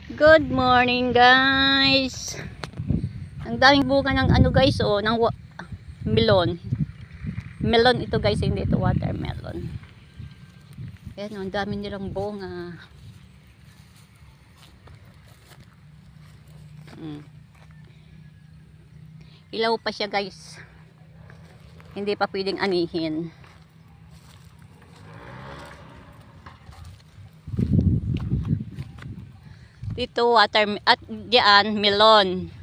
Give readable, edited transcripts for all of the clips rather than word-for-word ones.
Good morning guys. Ang daming bunga ng ano guys, oh, ng melon. Melon ito guys, hindi ito watermelon. Ayan, oh, ang dami nilang bunga. Ilaw pa siya guys. Hindi pa pwedeng anihin. Dito water at diyan melon.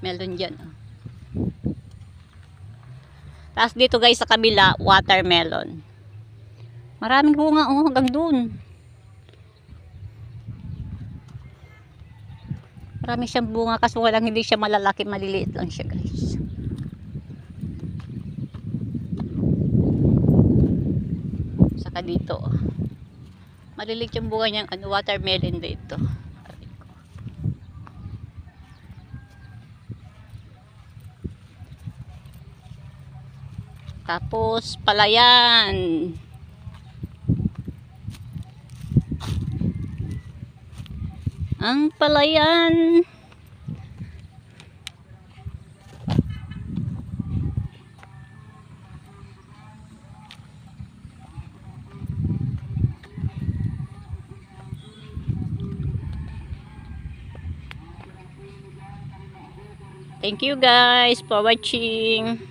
Melon diyan. Oh. Tapos dito guys sa kabila watermelon. Maraming bunga oh hanggang doon. Marami siyang bunga kaso walang hindi siya malalaki, maliliit lang siya guys. Saka dito. Maliliit yung bunga niyang ano, watermelon dito. Tapos palayan. Ang palayan. Thank you guys for watching.